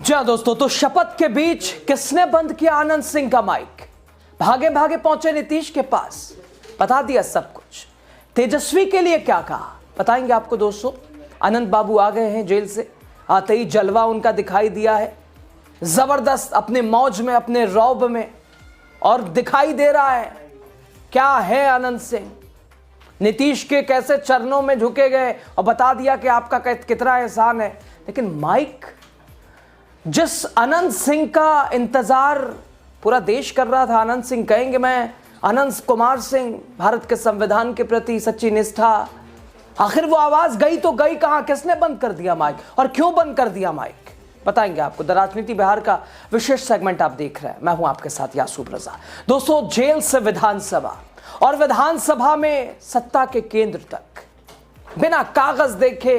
जी हाँ दोस्तों, तो शपथ के बीच किसने बंद किया आनंद सिंह का माइक? भागे भागे पहुंचे नीतीश के पास, बता दिया सब कुछ। तेजस्वी के लिए क्या कहा बताएंगे आपको दोस्तों। आनंद बाबू आ गए हैं जेल से, आते ही जलवा उनका दिखाई दिया है, जबरदस्त अपने मौज में, अपने रौब में, और दिखाई दे रहा है क्या है आनंद सिंह। नीतीश के कैसे चरणों में झुके गए और बता दिया कि आपका कितना एहसान है। लेकिन माइक, जिस आनंद सिंह का इंतजार पूरा देश कर रहा था, आनंद सिंह कहेंगे मैं अनंत कुमार सिंह, भारत के संविधान के प्रति सच्ची निष्ठा, आखिर वो आवाज गई तो गई कहां? किसने बंद कर दिया माइक और क्यों बंद कर दिया माइक बताएंगे आपको। द राजनीति बिहार का विशेष सेगमेंट आप देख रहे हैं, मैं हूं आपके साथ यासूब रजा। दोस्तों, जेल से विधानसभा और विधानसभा में सत्ता के केंद्र तक बिना कागज देखे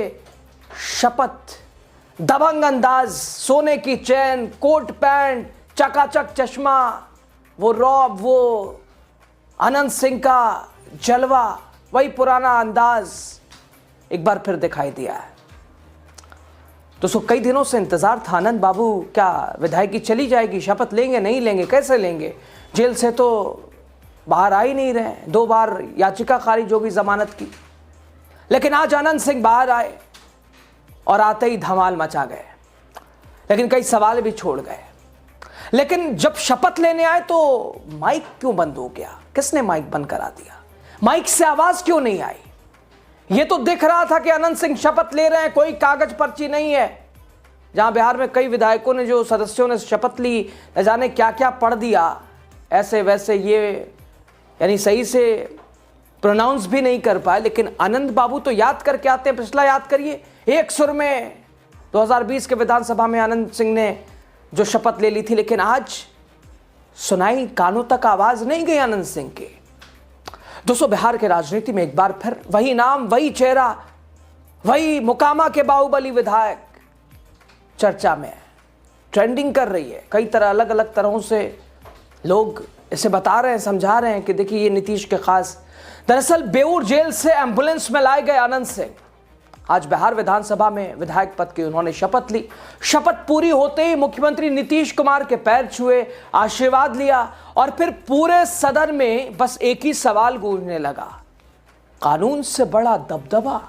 शपथ, दबंग अंदाज, सोने की चैन, कोट पैंट, चकाचक चश्मा, वो रौब, वो आनंद सिंह का जलवा, वही पुराना अंदाज एक बार फिर दिखाई दिया है। दोस्तों, कई दिनों से इंतजार था, आनंद बाबू क्या विधायकी चली जाएगी, शपथ लेंगे नहीं लेंगे, कैसे लेंगे, जेल से तो बाहर आ ही नहीं रहे, 2 बार याचिका खारिज होगी जमानत की। लेकिन आज आनंद सिंह बाहर आए और आते ही धमाल मचा गए, लेकिन कई सवाल भी छोड़ गए। लेकिन जब शपथ लेने आए तो माइक क्यों बंद हो गया? किसने माइक बंद करा दिया? माइक से आवाज क्यों नहीं आई? यह तो दिख रहा था कि आनंद सिंह शपथ ले रहे हैं, कोई कागज पर्ची नहीं है। जहां बिहार में कई विधायकों ने, जो सदस्यों ने शपथ ली, न जाने क्या क्या पढ़ दिया, ऐसे वैसे, ये यानी सही से प्रोनाउंस भी नहीं कर पाए। लेकिन आनंद बाबू तो याद करके आते हैं, पिछला याद करिए, एक सुर में 2020 के विधानसभा में आनंद सिंह ने जो शपथ ले ली थी। लेकिन आज सुनाई, कानों तक आवाज नहीं गई आनंद सिंह के। दोस्तों, बिहार के राजनीति में एक बार फिर वही नाम, वही चेहरा, वही मुकामा के बाहुबली विधायक चर्चा में है, ट्रेंडिंग कर रही है। कई तरह, अलग अलग तरहों से लोग इसे बता रहे हैं, समझा रहे हैं कि देखिए ये नीतीश के खास। दरअसल बेऊर जेल से एम्बुलेंस में लाए गए आनंद सिंह आज बिहार विधानसभा में विधायक पद की उन्होंने शपथ ली। शपथ पूरी होते ही मुख्यमंत्री नीतीश कुमार के पैर छुए, आशीर्वाद लिया, और फिर पूरे सदन में बस एक ही सवाल गूंजने लगा, कानून से बड़ा दबदबा?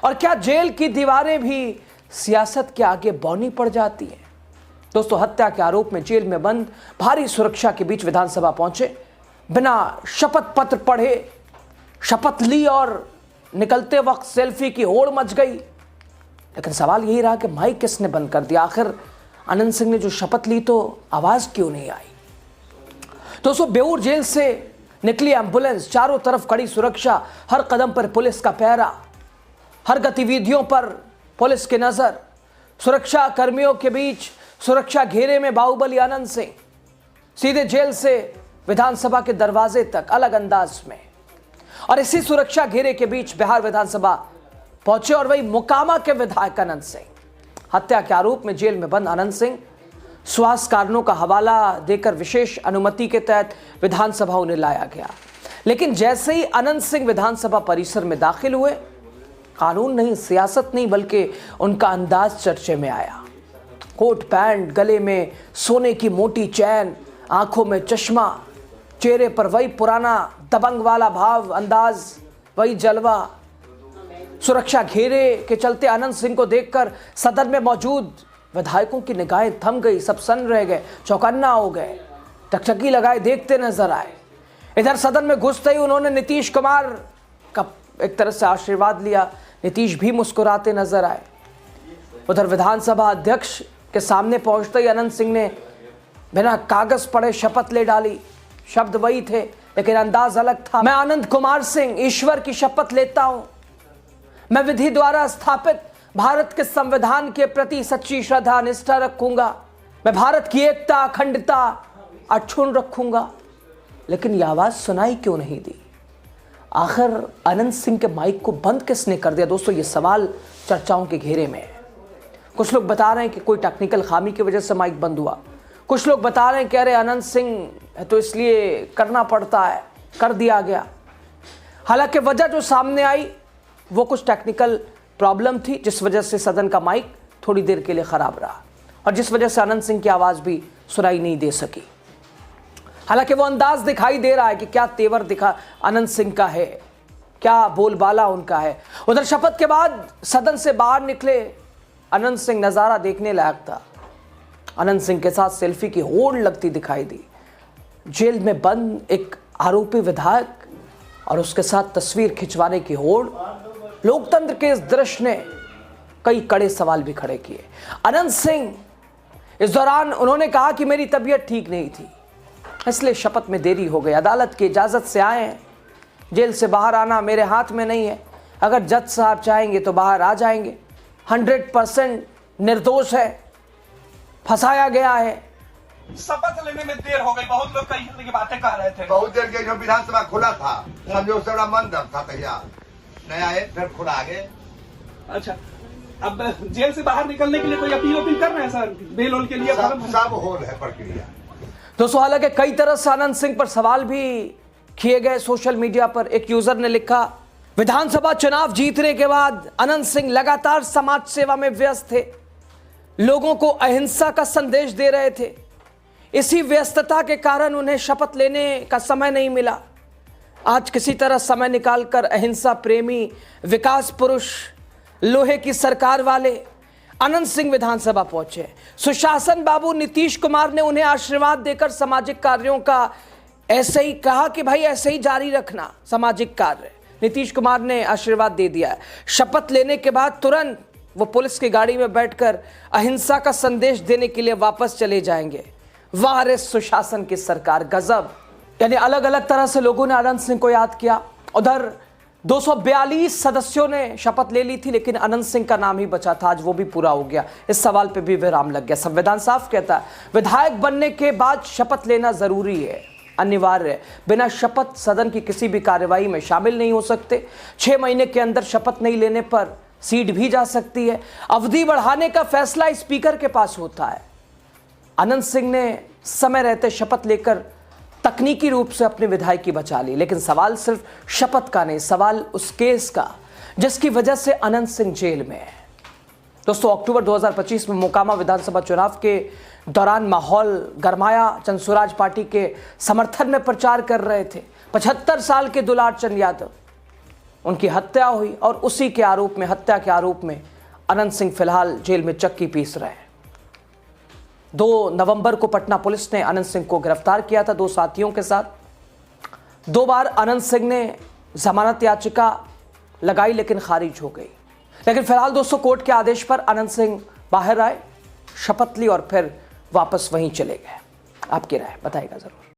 और क्या जेल की दीवारें भी सियासत के आगे बौनी पड़ जाती हैं? दोस्तों, हत्या के आरोप में जेल में बंद, भारी सुरक्षा के बीच विधानसभा पहुंचे, बिना शपथ पत्र पढ़े शपथ ली और निकलते वक्त सेल्फी की होड़ मच गई। लेकिन सवाल यही रहा कि माइक किसने बंद कर दिया? आखिर आनंद सिंह ने जो शपथ ली तो आवाज क्यों नहीं आई? दोस्तों, बेऊर जेल से निकली एम्बुलेंस, चारों तरफ कड़ी सुरक्षा, हर कदम पर पुलिस का पहरा, हर गतिविधियों पर पुलिस की नजर, सुरक्षा कर्मियों के बीच सुरक्षा घेरे में बाहुबली आनंद सिंह सीधे जेल से विधानसभा के दरवाजे तक अलग अंदाज में। और इसी सुरक्षा घेरे के बीच बिहार विधानसभा पहुंचे और वही मुकामा के विधायक आनंद सिंह, हत्या के आरोप में जेल में बंद आनंद सिंह, स्वास्थ्य कारणों का हवाला देकर विशेष अनुमति के तहत विधानसभा उन्हें लाया गया। लेकिन जैसे ही आनंद सिंह विधानसभा परिसर में दाखिल हुए, कानून नहीं, सियासत नहीं, बल्कि उनका अंदाज चर्चे में आया। कोट पैंट, गले में सोने की मोटी चैन, आंखों में चश्मा, चेहरे पर वही पुराना दबंग वाला भाव, अंदाज, वही जलवा। सुरक्षा घेरे के चलते आनंद सिंह को देखकर सदन में मौजूद विधायकों की निगाहें थम गई, सब सन्न रह गए, चौकन्ना हो गए, टकटकी लगाए देखते नजर आए। इधर सदन में घुसते ही उन्होंने नीतीश कुमार का एक तरह से आशीर्वाद लिया, नीतीश भी मुस्कुराते नजर आए। उधर विधानसभा अध्यक्ष के सामने पहुंचते ही आनंद सिंह ने बिना कागज पढ़े शपथ ले डाली। शब्द वही थे लेकिन अंदाज अलग था। मैं आनंद कुमार सिंह ईश्वर की शपथ लेता हूं, मैं विधि द्वारा स्थापित भारत के संविधान के प्रति सच्ची श्रद्धा निष्ठा रखूंगा, मैं भारत की एकता, अखंडता अक्षुण्ण रखूंगा। लेकिन यह आवाज सुनाई क्यों नहीं दी? आखिर आनंद सिंह के माइक को बंद किसने कर दिया? दोस्तों, ये सवाल चर्चाओं के घेरे में है। कुछ लोग बता रहे हैं कि कोई टेक्निकल खामी की वजह से माइक बंद हुआ, कुछ लोग बता रहे हैं कि अरे आनंद सिंह है तो इसलिए करना पड़ता है, कर दिया गया। हालांकि वजह जो सामने आई वो कुछ टेक्निकल प्रॉब्लम थी, जिस वजह से सदन का माइक थोड़ी देर के लिए खराब रहा। और जिस वजह से अनंत सिंह की आवाज भी सुनाई नहीं दे सकी। हालांकि वो अंदाज दिखाई दे रहा है कि क्या तेवर दिखा अनंत सिंह का है, क्या बोलबाला उनका है। उधर शपथ के बाद सदन से बाहर निकले अनंत सिंह, नजारा देखने लायक था। अनंत सिंह के साथ सेल्फी की होड़ लगती दिखाई दी। जेल में बंद एक आरोपी विधायक और उसके साथ तस्वीर खिंचवाने की होड़। लोकतंत्र के इस दृश्य ने कई कड़े सवाल भी खड़े किए। अनंत सिंह इस दौरान उन्होंने कहा कि मेरी तबीयत ठीक नहीं थी, इसलिए शपथ में देरी हो गई। अदालत की इजाजत से आए हैं, जेल से बाहर आना मेरे हाथ में नहीं है। अगर जज साहब चाहेंगे तो बाहर आ जाएंगे। 100% निर्दोष है, फंसाया गया है। शपथ लेने में देर हो गई, बहुत लोग कई तरह की बातें कह रहे थे। बहुत देर के जो विधानसभा खुला था, समझो से बड़ा मन दब था तैयार, नया है फिर खुला आगे। अच्छा, अब जेल से बाहर निकलने के लिए कोई अपील कर रहे हैं सर, बेल होल के लिए? सब होल है प्रक्रिया। दोस्तों, हालांकि कई तरह से अनंत सिंह पर सवाल भी किए गए सोशल मीडिया पर। एक यूजर ने लिखा, विधानसभा चुनाव जीतने के बाद अनंत सिंह लगातार समाज सेवा में व्यस्त थे, लोगों को अहिंसा का संदेश दे रहे थे। इसी व्यस्तता के कारण उन्हें शपथ लेने का समय नहीं मिला। आज किसी तरह समय निकालकर अहिंसा प्रेमी, विकास पुरुष, लोहे की सरकार वाले अनंत सिंह विधानसभा पहुंचे। सुशासन बाबू नीतीश कुमार ने उन्हें आशीर्वाद देकर सामाजिक कार्यों का ऐसे ही कहा कि भाई ऐसे ही जारी रखना सामाजिक कार्य। नीतीश कुमार ने आशीर्वाद दे दिया। शपथ लेने के बाद तुरंत वो पुलिस की गाड़ी में बैठकर अहिंसा का संदेश देने के लिए वापस चले जाएंगे। वाह रे सुशासन की सरकार, गजब। यानी अलग अलग तरह से लोगों ने अनंत सिंह को याद किया। उधर 242 सदस्यों ने शपथ ले ली थी, लेकिन अनंत सिंह का नाम ही बचा था। आज वो भी पूरा हो गया। इस सवाल पे भी विराम लग गया। संविधान साफ कहता है विधायक बनने के बाद शपथ लेना जरूरी है, अनिवार्य है। बिना शपथ सदन की किसी भी कार्यवाही में शामिल नहीं हो सकते। 6 महीने के अंदर शपथ नहीं लेने पर सीट भी जा सकती है। अवधि बढ़ाने का फैसला स्पीकर के पास होता है। अनंत सिंह ने समय रहते शपथ लेकर तकनीकी रूप से अपनी विधायकी बचा ली, लेकिन सवाल सिर्फ शपथ का नहीं, सवाल उस केस का जिसकी वजह से अनंत सिंह जेल में है। दोस्तों, अक्टूबर 2025 में मोकामा विधानसभा चुनाव के दौरान माहौल गरमाया। चंद्रसुराज पार्टी के समर्थन में प्रचार कर रहे थे। 75 साल के दुलार चंद यादव, उनकी हत्या हुई और उसी के आरोप में, हत्या के आरोप में अनंत सिंह फिलहाल जेल में चक्की पीस रहे हैं। 2 नवंबर को पटना पुलिस ने अनंत सिंह को गिरफ्तार किया था 2 साथियों के साथ। 2 बार अनंत सिंह ने जमानत याचिका लगाई, लेकिन खारिज हो गई। लेकिन फिलहाल दोस्तों, कोर्ट के आदेश पर अनंत सिंह बाहर आए, शपथ ली और फिर वापस वहीं चले गए। आपकी राय बताइएगा जरूर।